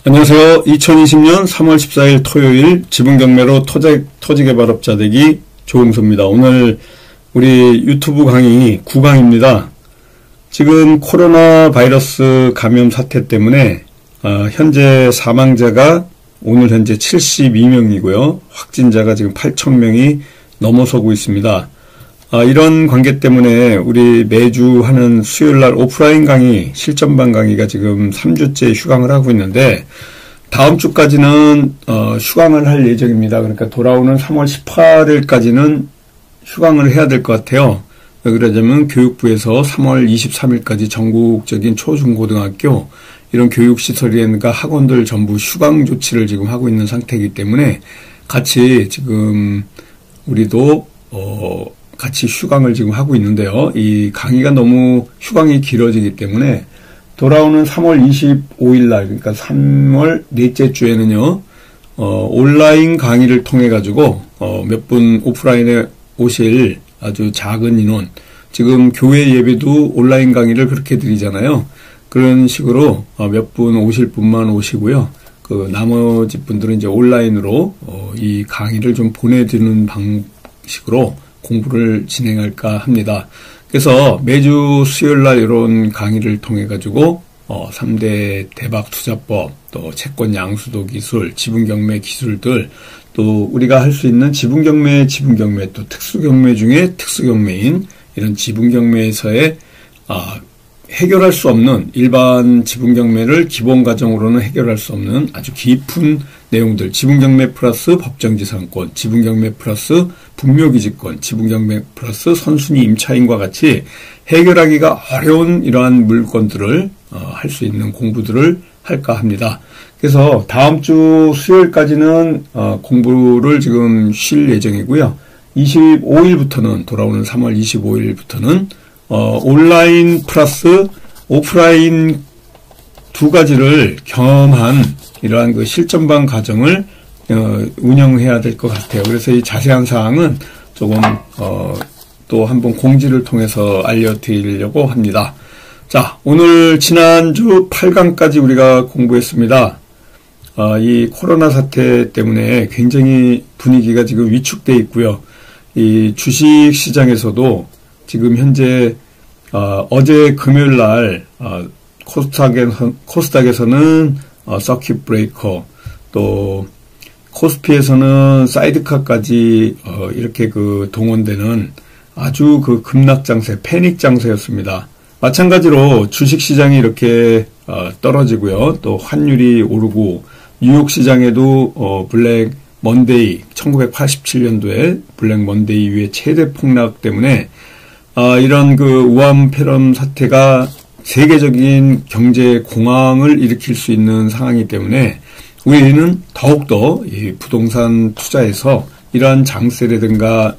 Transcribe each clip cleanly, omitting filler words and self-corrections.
안녕하세요. 2020년 3월 14일 토요일 지분경매로 토지개발업자 되기 조응수입니다. 오늘 우리 유튜브 강의 9강입니다. 지금 코로나 바이러스 감염 사태 때문에 현재 사망자가 오늘 현재 72명이고요. 확진자가 지금 8,000명이 넘어서고 있습니다. 이런 관계 때문에 우리 매주 하는 수요일날 오프라인 강의, 실전반 강의가 지금 3주째 휴강을 하고 있는데 다음 주까지는 휴강을 할 예정입니다. 그러니까 돌아오는 3월 18일까지는 휴강을 해야 될 것 같아요. 왜 그러냐면 교육부에서 3월 23일까지 전국적인 초중고등학교 이런 교육시설이나 학원들 전부 휴강 조치를 지금 하고 있는 상태이기 때문에 같이 지금 우리도 같이 휴강을 지금 하고 있는데요. 이 강의가 너무 휴강이 길어지기 때문에 돌아오는 3월 25일 날, 그러니까 3월 넷째 주에는요, 온라인 강의를 통해 가지고 몇 분 오프라인에 오실 아주 작은 인원, 지금 교회 예배도 온라인 강의를 그렇게 드리잖아요. 그런 식으로 몇 분 오실 분만 오시고요. 그 나머지 분들은 이제 온라인으로 이 강의를 좀 보내드리는 방식으로 공부를 진행할까 합니다. 그래서 매주 수요일날 이런 강의를 통해 가지고 3대 대박 투자법, 또 채권 양수도 기술, 지분경매 기술들, 또 우리가 할 수 있는 지분경매, 또 특수경매 중에 특수경매인 이런 지분경매에서의 해결할 수 없는 일반 지분경매를 기본 과정으로는 해결할 수 없는 아주 깊은 내용들, 지분경매 플러스 법정지상권, 지분경매 플러스 분묘기지권, 지분경매 플러스 선순위 임차인과 같이 해결하기가 어려운 이러한 물건들을 할 수 있는 공부들을 할까 합니다. 그래서 다음 주 수요일까지는 공부를 지금 쉴 예정이고요. 25일부터는 돌아오는 3월 25일부터는 온라인 플러스 오프라인 두 가지를 경험한 이러한 그 실전반 과정을 운영해야 될 것 같아요. 그래서 이 자세한 사항은 조금 또 한번 공지를 통해서 알려드리려고 합니다. 자, 오늘 지난주 8강까지 우리가 공부했습니다. 이 코로나 사태 때문에 굉장히 분위기가 지금 위축되어 있고요. 이 주식 시장에서도 지금 현재 어제 금요일 날 코스닥에서는 서킷 브레이커, 또 코스피에서는 사이드카까지 이렇게 그 동원되는 아주 그 급락 장세, 패닉 장세였습니다. 마찬가지로 주식 시장이 이렇게 떨어지고요. 또 환율이 오르고 뉴욕 시장에도 블랙 먼데이 1987년도에 블랙 먼데이 이후에 최대 폭락 때문에 이런 그 우한 폐렴 사태가 세계적인 경제 공황을 일으킬 수 있는 상황이기 때문에 우리는 더욱더 이 부동산 투자에서 이러한 장세라든가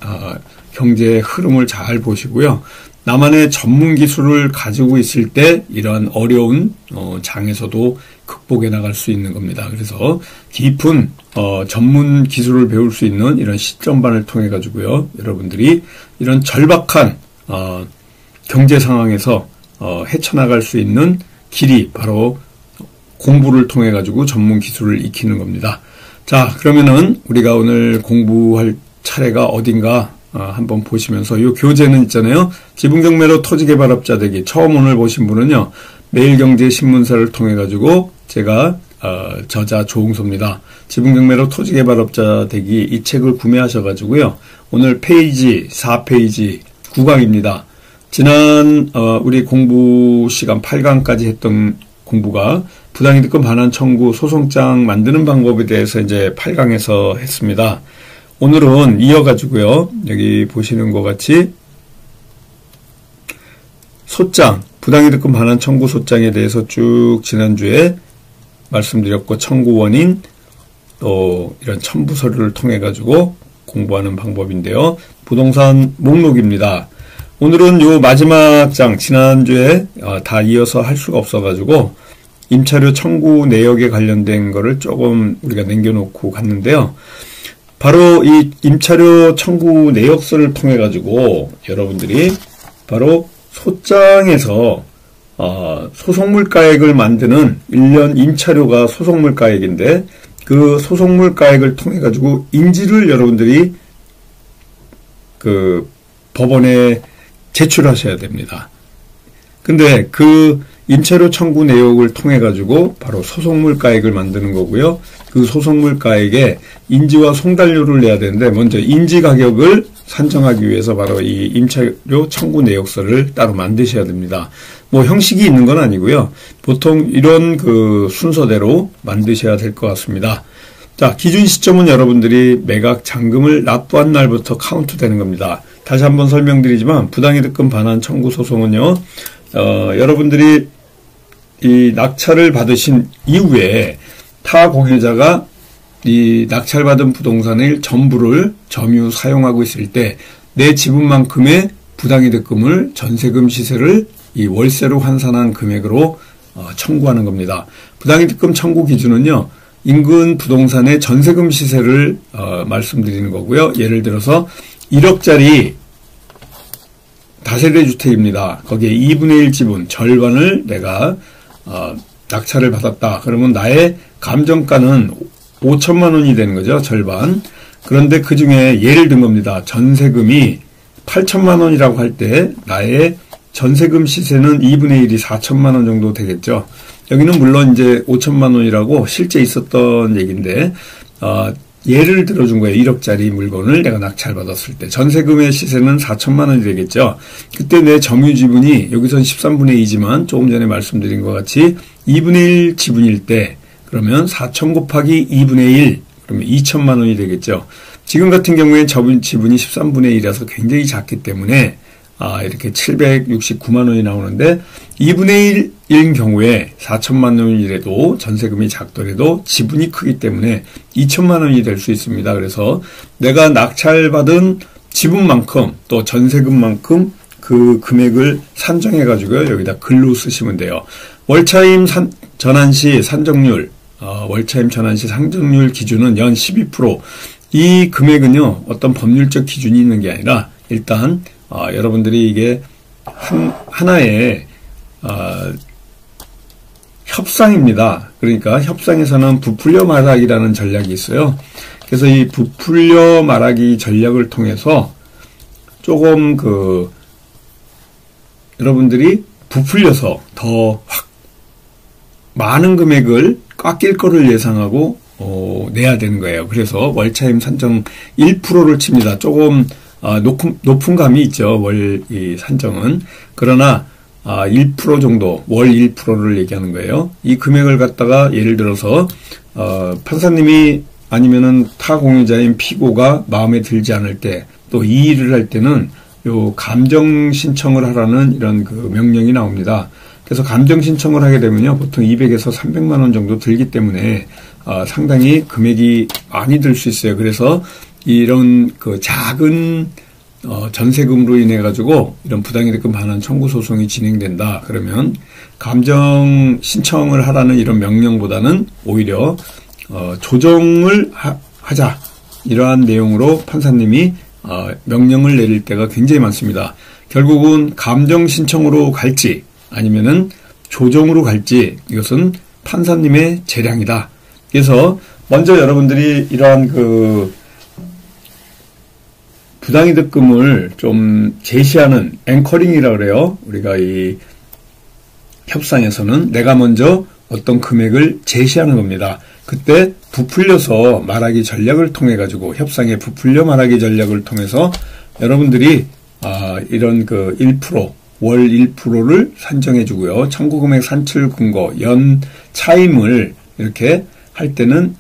경제 흐름을 잘 보시고요. 나만의 전문 기술을 가지고 있을 때 이러한 어려운 장에서도 극복해 나갈 수 있는 겁니다. 그래서 깊은 전문 기술을 배울 수 있는 이런 실전반을 통해 가지고요. 여러분들이 이런 절박한 경제 상황에서 헤쳐나갈 수 있는 길이 바로 공부를 통해 가지고 전문 기술을 익히는 겁니다. 자, 그러면은 우리가 오늘 공부할 차례가 어딘가 한번 보시면서 이 교재는 있잖아요. 지분경매로 토지개발업자 되기. 처음 오늘 보신 분은요. 매일경제신문사를 통해 가지고 제가 저자 조응수입니다. 지분경매로 토지개발업자 되기 이 책을 구매하셔 가지고요. 오늘 페이지 4페이지 9강입니다. 지난 우리 공부 시간 8강까지 했던 공부가 부당이득금 반환 청구 소송장 만드는 방법에 대해서 이제 8강에서 했습니다. 오늘은 이어가지고요. 여기 보시는 것 같이 소장, 부당이득금 반환 청구 소장에 대해서 쭉 지난주에 말씀드렸고 청구 원인 또 이런 첨부 서류를 통해 가지고 공부하는 방법인데요. 부동산 목록입니다. 오늘은 요 마지막 장 지난주에 다 이어서 할 수가 없어가지고 임차료 청구 내역에 관련된 거를 조금 우리가 남겨놓고 갔는데요. 바로 이 임차료 청구 내역서를 통해 가지고 여러분들이 바로 소장에서 소속물가액을 만드는 1년 임차료가 소속물가액인데 그 소속물가액을 통해 가지고 인지를 여러분들이 그 법원에 제출하셔야 됩니다. 근데 그 임차료 청구 내역을 통해 가지고 바로 소속물가액을 만드는 거고요. 그 소속물가액에 인지와 송달료를 내야 되는데 먼저 인지 가격을 산정하기 위해서 바로 이 임차료 청구 내역서를 따로 만드셔야 됩니다. 뭐 형식이 있는 건 아니고요. 보통 이런 그 순서대로 만드셔야 될 것 같습니다. 자, 기준 시점은 여러분들이 매각 잔금을 납부한 날부터 카운트 되는 겁니다. 다시 한번 설명드리지만 부당이득금 반환 청구 소송은요. 여러분들이 이 낙찰을 받으신 이후에 타 공유자가 이 낙찰받은 부동산의 전부를 점유 사용하고 있을 때 내 지분만큼의 부당이득금을 전세금 시세를 이 월세로 환산한 금액으로 청구하는 겁니다. 부당이득금 청구 기준은요. 인근 부동산의 전세금 시세를 말씀드리는 거고요. 예를 들어서 1억짜리 다세대 주택입니다. 거기에 2분의 1 지분 절반을 내가 낙찰을 받았다. 그러면 나의 감정가는 5천만 원이 되는 거죠. 절반. 그런데 그 중에 예를 든 겁니다. 전세금이 8천만 원이라고 할 때 나의 전세금 시세는 2분의 1이 4천만 원 정도 되겠죠. 여기는 물론 이제 5천만 원이라고 실제 있었던 얘기인데 예를 들어준 거예요. 1억짜리 물건을 내가 낙찰받았을 때 전세금의 시세는 4천만 원이 되겠죠. 그때 내 점유지분이 여기선 13분의 2지만 조금 전에 말씀드린 것 같이 2분의 1 지분일 때 그러면 4천 곱하기 2분의 1 그러면 2천만 원이 되겠죠. 지금 같은 경우에 지분이 13분의 1이라서 굉장히 작기 때문에 이렇게 769만 원이 나오는데 2분의 1인 경우에 4천만 원이라도 전세금이 작더라도 지분이 크기 때문에 2천만 원이 될 수 있습니다. 그래서 내가 낙찰받은 지분만큼 또 전세금만큼 그 금액을 산정해 가지고요. 여기다 글로 쓰시면 돼요. 월차임 전환시 산정률 월차임 전환시 산정률 기준은 연 12%. 이 금액은요. 어떤 법률적 기준이 있는 게 아니라 일단 여러분들이 이게 하나의 협상입니다. 그러니까 협상에서는 부풀려 말하기라는 전략이 있어요. 그래서 이 부풀려 말하기 전략을 통해서 조금 여러분들이 부풀려서 더 확 많은 금액을 깎일 거를 예상하고 내야 되는 거예요. 그래서 월차임 산정 1%를 칩니다. 조금 높은 감이 있죠. 이 산정은. 그러나 1% 정도, 월 1%를 얘기하는 거예요. 이 금액을 갖다가 예를 들어서 판사님이 아니면은 타 공유자인 피고가 마음에 들지 않을 때 또 이 일을 할 때는 요 감정 신청을 하라는 이런 명령이 나옵니다. 그래서 감정 신청을 하게 되면요. 보통 200에서 300만 원 정도 들기 때문에 상당히 금액이 많이 들 수 있어요. 그래서 이런 작은 전세금으로 인해 가지고 이런 부당이득금 반환 청구 소송이 진행된다. 그러면 감정 신청을 하라는 이런 명령보다는 오히려 조정을 하자. 이러한 내용으로 판사님이 명령을 내릴 때가 굉장히 많습니다. 결국은 감정 신청으로 갈지 아니면은 조정으로 갈지 이것은 판사님의 재량이다. 그래서 먼저 여러분들이 이러한 부당이득금을 좀 제시하는 앵커링이라고 그래요. 우리가 이 협상에서는 내가 먼저 어떤 금액을 제시하는 겁니다. 그때 부풀려서 말하기 전략을 통해 가지고 협상의 부풀려 말하기 전략을 통해서 여러분들이 이런 1% 월 1%를 산정해 주고요. 청구금액 산출 근거 연 차임을 이렇게 할 때는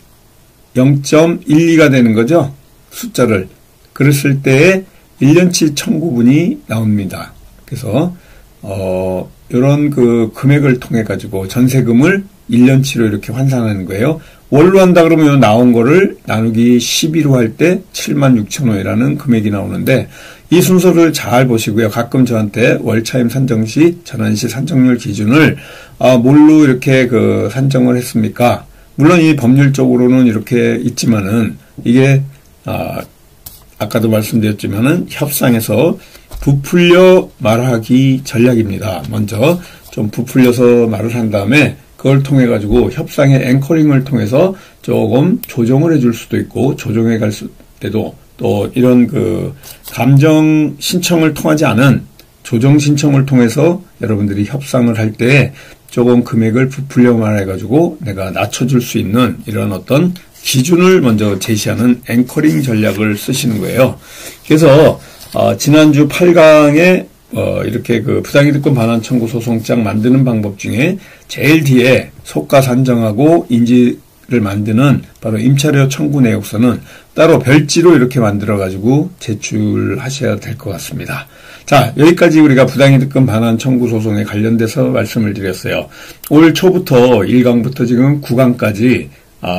0.12가 되는 거죠. 숫자를. 그랬을 때에 1년치 청구분이 나옵니다. 그래서 이런 금액을 통해 가지고 전세금을 1년치로 이렇게 환산하는 거예요. 월로 한다 그러면 나온 거를 나누기 12로 할 때 76,000원이라는 금액이 나오는데 이 순서를 잘 보시고요. 가끔 저한테 월차임 산정 시 전환시 산정률 기준을 뭘로 이렇게 산정을 했습니까? 물론 이 법률적으로는 이렇게 있지만은 이게 아까도 말씀드렸지만은 협상에서 부풀려 말하기 전략입니다. 먼저 좀 부풀려서 말을 한 다음에 그걸 통해 가지고 협상의 앵커링을 통해서 조금 조정을 해줄 수도 있고, 조정해 갈 때도 또 이런 그 감정 신청을 통하지 않은 조정 신청을 통해서 여러분들이 협상을 할 때 조금 금액을 부풀려 말해가지고 내가 낮춰줄 수 있는 이런 어떤 기준을 먼저 제시하는 앵커링 전략을 쓰시는 거예요. 그래서 지난주 8강에 이렇게 그 부당이득권 반환 청구 소송장 만드는 방법 중에 제일 뒤에 속가 산정하고 인지를 만드는 바로 임차료 청구 내역서는 따로 별지로 이렇게 만들어가지고 제출하셔야 될 것 같습니다. 자, 여기까지 우리가 부당이득권 반환 청구 소송에 관련돼서 말씀을 드렸어요. 올 초부터 1강부터 지금 9강까지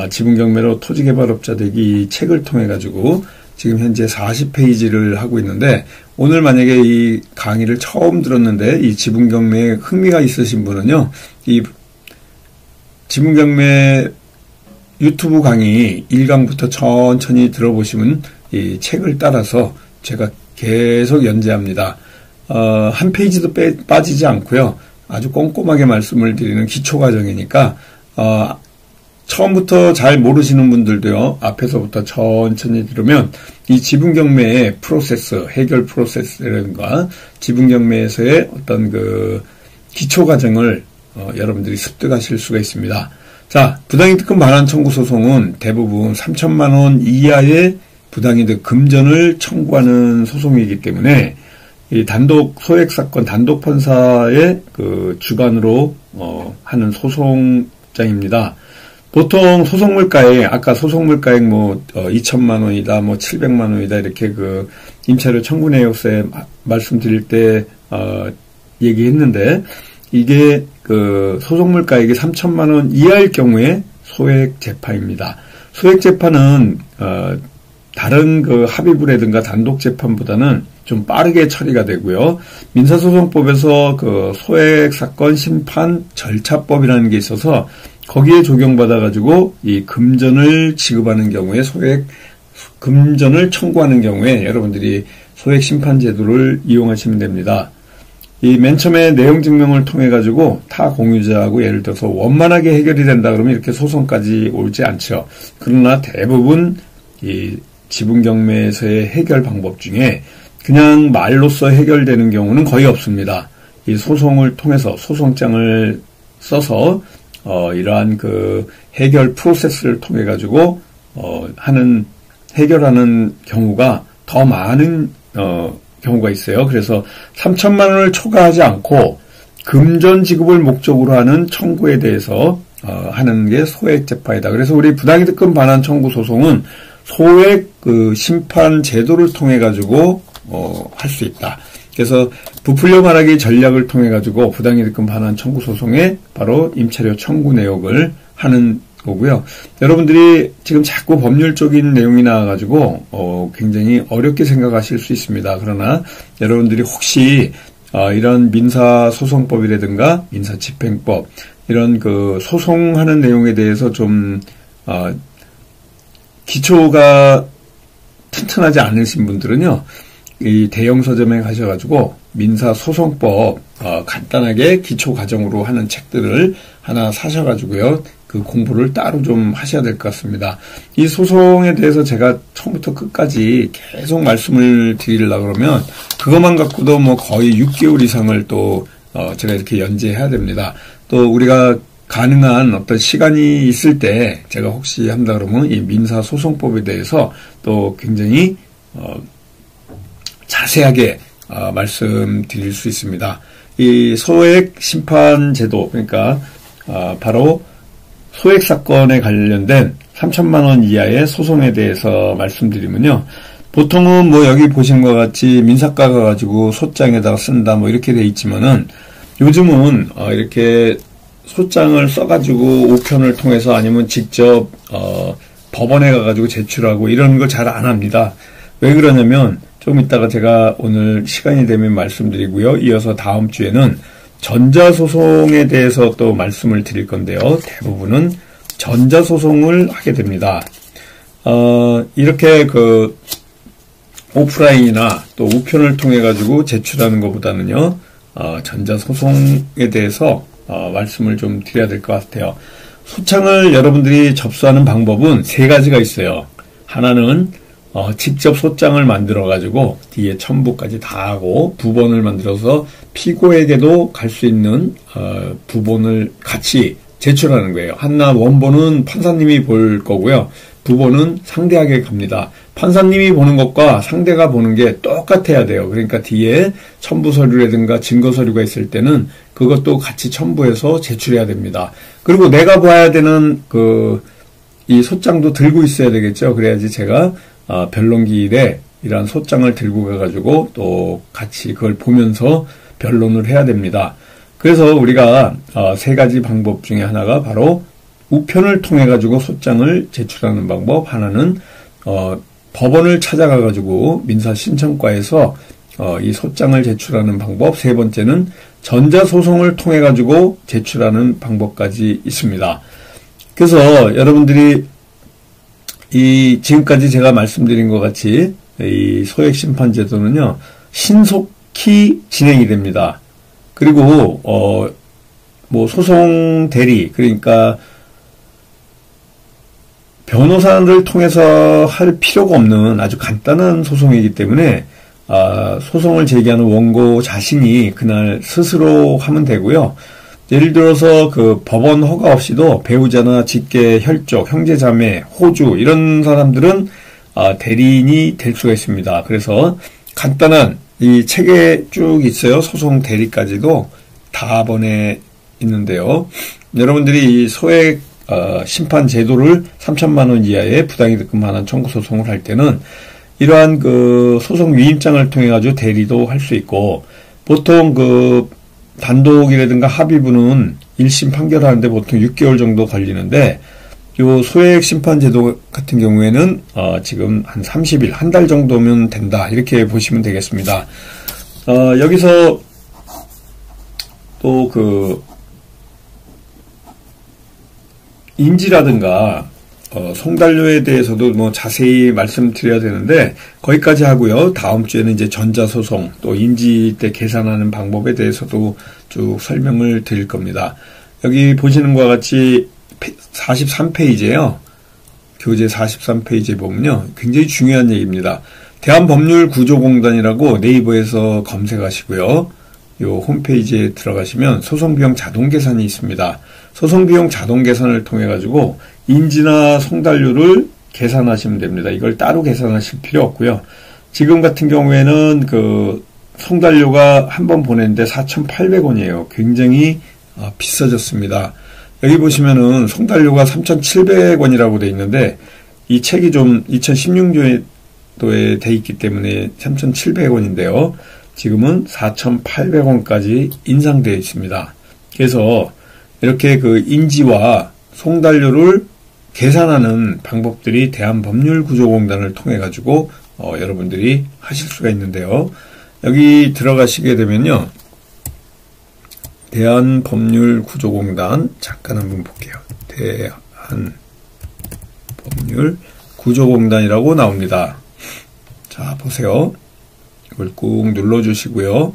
지분경매로 토지개발업자 되기 책을 통해 가지고 지금 현재 40페이지를 하고 있는데, 오늘 만약에 이 강의를 처음 들었는데 이 지분경매에 흥미가 있으신 분은요, 이 지분경매 유튜브 강의 1강부터 천천히 들어보시면 이 책을 따라서 제가 계속 연재합니다. 한 페이지도 빠지지 않고요. 아주 꼼꼼하게 말씀을 드리는 기초과정이니까 처음부터 잘 모르시는 분들도요, 앞에서부터 천천히 들으면 이 지분경매의 프로세스, 해결 프로세스라든가 지분경매에서의 어떤 그 기초과정을 여러분들이 습득하실 수가 있습니다. 자, 부당이득권 반환 청구 소송은 대부분 3천만 원 이하의 부당이득 금전을 청구하는 소송이기 때문에 이 단독 소액 사건 단독 판사의 그 주관으로 하는 소송장입니다. 보통 소송물가액, 아까 소송물가액 2천만 원이다, 700만 원이다, 이렇게 그 임차료 청구 내역서에 말씀드릴 때 얘기했는데, 이게 그 소송물가액이 3천만 원 이하일 경우에 소액 재판입니다. 소액 재판은 다른 그 합의부라든가 단독 재판보다는 좀 빠르게 처리가 되고요. 민사소송법에서 그 소액 사건 심판 절차법이라는 게 있어서 거기에 적용받아가지고 이 금전을 지급하는 경우에 금전을 청구하는 경우에 여러분들이 소액 심판 제도를 이용하시면 됩니다. 이 맨 처음에 내용 증명을 통해 가지고 타 공유자하고 예를 들어서 원만하게 해결이 된다 그러면 이렇게 소송까지 오지 않죠. 그러나 대부분 이 지분경매에서의 해결 방법 중에 그냥 말로써 해결되는 경우는 거의 없습니다. 이 소송을 통해서 소송장을 써서 이러한 그 해결 프로세스를 통해 가지고 해결하는 경우가 더 많은 경우가 있어요. 그래서 3천만 원을 초과하지 않고 금전 지급을 목적으로 하는 청구에 대해서 하는 게 소액 재판이다. 그래서 우리 부당이득권 반환 청구 소송은 소액 그 심판 제도를 통해 가지고 할 수 있다. 그래서 부풀려 말하기 전략을 통해 가지고 부당이득권 반환 청구 소송에 바로 임차료 청구 내역을 하는 거고요. 여러분들이 지금 자꾸 법률적인 내용이 나와가지고 굉장히 어렵게 생각하실 수 있습니다. 그러나 여러분들이 혹시 이런 민사소송법이라든가 민사집행법 이런 그 소송하는 내용에 대해서 좀 기초가 튼튼하지 않으신 분들은요, 이 대형 서점에 가셔가지고 민사소송법 간단하게 기초 과정으로 하는 책들을 하나 사셔가지고요, 그 공부를 따로 좀 하셔야 될 것 같습니다. 이 소송에 대해서 제가 처음부터 끝까지 계속 말씀을 드리려고 그러면 그것만 갖고도 거의 6개월 이상을 또 제가 이렇게 연재해야 됩니다. 또 우리가 가능한 어떤 시간이 있을 때 제가 혹시 한다 그러면 이 민사소송법에 대해서 또 굉장히 자세하게 말씀드릴 수 있습니다. 이 소액 심판 제도, 그러니까 바로 소액 사건에 관련된 3천만 원 이하의 소송에 대해서 말씀드리면요, 보통은 여기 보신 것 같이 민사과가 가지고 소장에다가 쓴다 이렇게 돼 있지만은 요즘은 이렇게 소장을 써가지고 옥편을 통해서 아니면 직접 법원에 가가지고 제출하고 이런 걸 잘 안 합니다. 왜 그러냐면 좀 이따가 제가 오늘 시간이 되면 말씀드리고요. 이어서 다음 주에는 전자소송에 대해서 또 말씀을 드릴 건데요. 대부분은 전자소송을 하게 됩니다. 이렇게 오프라인이나 또 우편을 통해 가지고 제출하는 것보다는요, 전자소송에 대해서 말씀을 좀 드려야 될 것 같아요. 소장을 여러분들이 접수하는 방법은 세 가지가 있어요. 하나는 직접 소장을 만들어 가지고 뒤에 첨부까지 다 하고 부본을 만들어서 피고에게도 갈 수 있는 부본을 같이 제출하는 거예요. 하나 원본은 판사님이 볼 거고요. 부본은 상대에게 갑니다. 판사님이 보는 것과 상대가 보는 게 똑같아야 돼요. 그러니까 뒤에 첨부 서류라든가 증거 서류가 있을 때는 그것도 같이 첨부해서 제출해야 됩니다. 그리고 내가 봐야 되는 이 소장도 들고 있어야 되겠죠. 그래야지 제가 변론기일에 이러한 소장을 들고 가가지고 또 같이 그걸 보면서 변론을 해야 됩니다. 그래서 우리가 세 가지 방법 중에 하나가 바로 우편을 통해 가지고 소장을 제출하는 방법, 하나는 법원을 찾아가 가지고 민사신청과에서 이 소장을 제출하는 방법, 세 번째는 전자소송을 통해 가지고 제출하는 방법까지 있습니다. 그래서 여러분들이 지금까지 제가 말씀드린 것 같이 이 소액심판제도는요 신속히 진행이 됩니다. 그리고 소송 대리, 그러니까 변호사를 통해서 할 필요가 없는 아주 간단한 소송이기 때문에 소송을 제기하는 원고 자신이 그날 스스로 하면 되고요. 예를 들어서 법원 허가 없이도 배우자나 직계, 혈족, 형제자매, 호주 이런 사람들은 대리인이 될 수가 있습니다. 그래서 간단한 이 책에 쭉 있어요. 소송 대리까지도 다번에 있는데요. 여러분들이 이 소액 심판 제도를 3천만 원 이하의 부당이득금 반환 청구 소송을 할 때는 이러한 소송 위임장을 통해 가지고 대리도 할 수 있고, 보통 단독이라든가 합의부는 1심 판결하는데 보통 6개월 정도 걸리는데, 요 소액 심판 제도 같은 경우에는 지금 한 30일, 한 달 정도면 된다, 이렇게 보시면 되겠습니다. 여기서 또 인지라든가 송달료에 대해서도 자세히 말씀드려야 되는데 거기까지 하고요. 다음 주에는 이제 전자소송 또 인지 때 계산하는 방법에 대해서도 쭉 설명을 드릴 겁니다. 여기 보시는 것과 같이 43페이지에요. 교재 43페이지에 보면요, 굉장히 중요한 얘기입니다. 대한법률구조공단이라고 네이버에서 검색하시고요. 요 홈페이지에 들어가시면 소송비용 자동계산이 있습니다. 소송비용 자동계산을 통해 가지고 인지나 송달료를 계산하시면 됩니다. 이걸 따로 계산하실 필요 없고요. 지금 같은 경우에는 송달료가 한 번 보냈는데 4,800원이에요. 굉장히 비싸졌습니다. 여기 보시면은 송달료가 3,700원이라고 돼 있는데 이 책이 좀 2016년도에 돼 있기 때문에 3,700원인데요. 지금은 4,800원까지 인상되어 있습니다. 그래서 이렇게 인지와 송달료를 계산하는 방법들이 대한법률구조공단을 통해 가지고 여러분들이 하실 수가 있는데요. 여기 들어가시게 되면요, 대한법률구조공단 잠깐 한번 볼게요. 대한법률구조공단이라고 나옵니다. 자, 보세요. 이걸 꾹 눌러주시고요.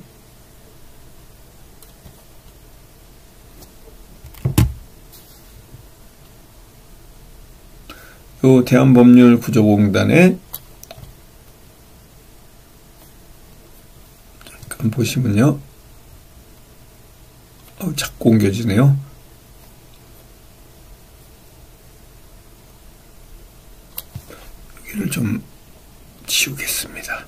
요 대한법률구조공단에 잠깐 보시면요, 자꾸 옮겨지네요. 여기를 좀 지우겠습니다.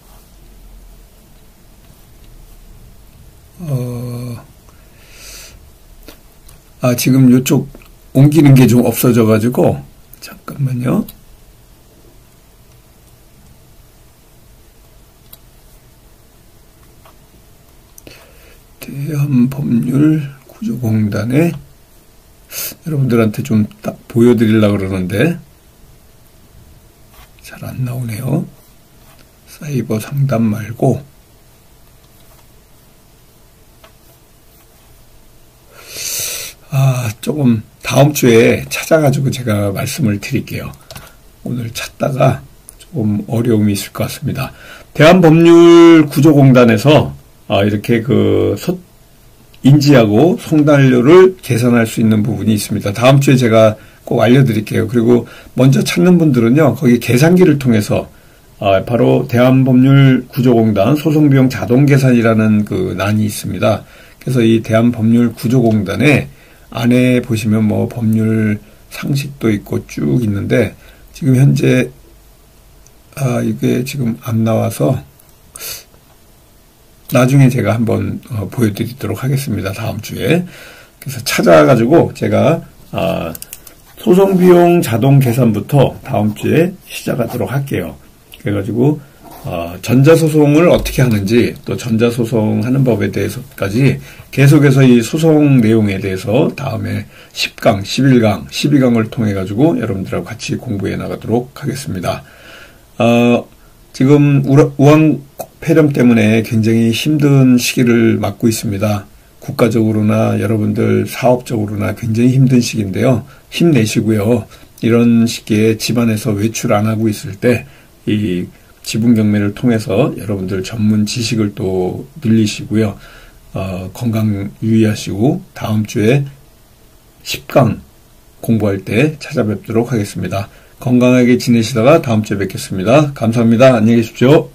지금 요쪽 옮기는 게 좀 없어져 가지고 잠깐만요. 대한법률구조공단에 여러분들한테 좀 딱 보여드리려고 그러는데 잘 안 나오네요. 사이버 상담 말고 조금 다음 주에 찾아가지고 제가 말씀을 드릴게요. 오늘 찾다가 조금 어려움이 있을 것 같습니다. 대한법률구조공단에서 이렇게 인지하고 송달료를 계산할 수 있는 부분이 있습니다. 다음 주에 제가 꼭 알려드릴게요. 그리고 먼저 찾는 분들은요, 거기 계산기를 통해서 바로 대한법률구조공단 소송비용 자동계산이라는 그 난이 있습니다. 그래서 이 대한법률구조공단에 안에 보시면 뭐 법률 상식도 있고 쭉 있는데, 지금 현재 이게 지금 안 나와서 나중에 제가 한번 보여드리도록 하겠습니다. 다음 주에. 그래서 찾아가지고 제가 소송비용 자동계산부터 다음 주에 시작하도록 할게요. 그래가지고 전자소송을 어떻게 하는지, 또 전자소송하는 법에 대해서까지 계속해서 이 소송 내용에 대해서 다음에 10강, 11강, 12강을 통해가지고 여러분들하고 같이 공부해 나가도록 하겠습니다. 지금 우한 폐렴 때문에 굉장히 힘든 시기를 맞고 있습니다. 국가적으로나 여러분들 사업적으로나 굉장히 힘든 시기인데요. 힘내시고요. 이런 시기에 집안에서 외출 안 하고 있을 때 이 지분경매를 통해서 여러분들 전문 지식을 또 늘리시고요. 건강 유의하시고 다음 주에 10강 공부할 때 찾아뵙도록 하겠습니다. 건강하게 지내시다가 다음 주에 뵙겠습니다. 감사합니다. 안녕히 계십시오.